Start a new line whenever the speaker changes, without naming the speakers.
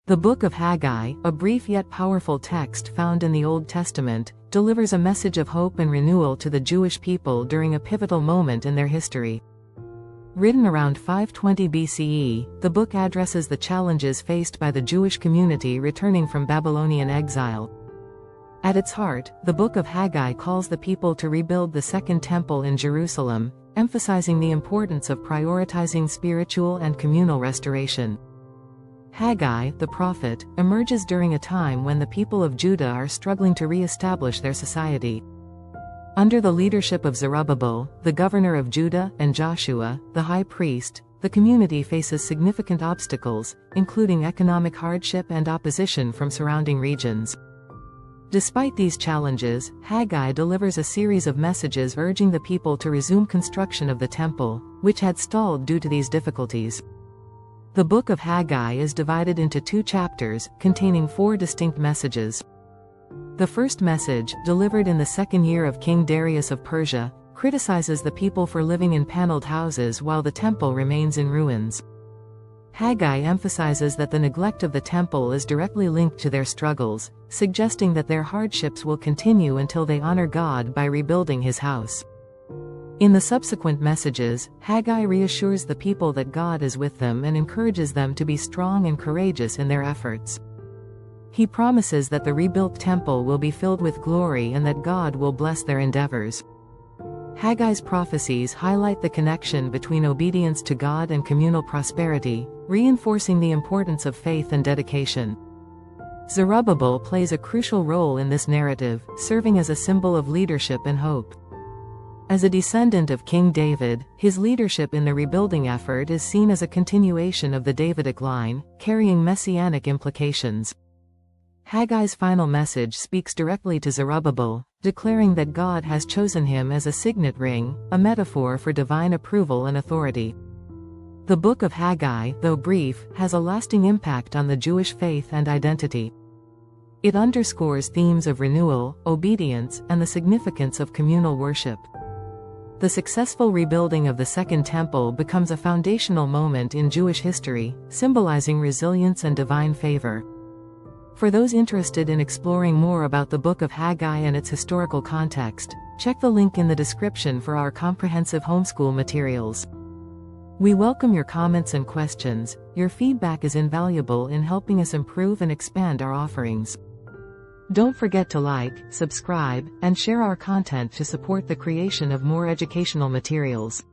The Book of Haggai, a brief yet powerful text found in the Old Testament, delivers a message of hope and renewal to the Jewish people during a pivotal moment in their history. Written around 520 BCE, the book addresses the challenges faced by the Jewish community returning from Babylonian exile. At its heart, the Book of Haggai calls the people to rebuild the Second Temple in Jerusalem, emphasizing the importance of prioritizing spiritual and communal restoration. Haggai, the prophet, emerges during a time when the people of Judah are struggling to re-establish their society. Under the leadership of Zerubbabel, the governor of Judah, and Joshua, the high priest, the community faces significant obstacles, including economic hardship and opposition from surrounding regions. Despite these challenges, Haggai delivers a series of messages urging the people to resume construction of the temple, which had stalled due to these difficulties. The Book of Haggai is divided into 2 chapters, containing 4 distinct messages. The first message, delivered in the second year of King Darius of Persia, criticizes the people for living in paneled houses while the temple remains in ruins. Haggai emphasizes that the neglect of the temple is directly linked to their struggles, suggesting that their hardships will continue until they honor God by rebuilding his house. In the subsequent messages, Haggai reassures the people that God is with them and encourages them to be strong and courageous in their efforts. He promises that the rebuilt temple will be filled with glory and that God will bless their endeavors. Haggai's prophecies highlight the connection between obedience to God and communal prosperity, reinforcing the importance of faith and dedication. Zerubbabel plays a crucial role in this narrative, serving as a symbol of leadership and hope. As a descendant of King David, his leadership in the rebuilding effort is seen as a continuation of the Davidic line, carrying messianic implications. Haggai's final message speaks directly to Zerubbabel, declaring that God has chosen him as a signet ring, a metaphor for divine approval and authority. The Book of Haggai, though brief, has a lasting impact on the Jewish faith and identity. It underscores themes of renewal, obedience, and the significance of communal worship. The successful rebuilding of the Second Temple becomes a foundational moment in Jewish history, symbolizing resilience and divine favor. For those interested in exploring more about the Book of Haggai and its historical context, check the link in the description for our comprehensive homeschool materials. We welcome your comments and questions. Your feedback is invaluable in helping us improve and expand our offerings. Don't forget to like, subscribe, and share our content to support the creation of more educational materials.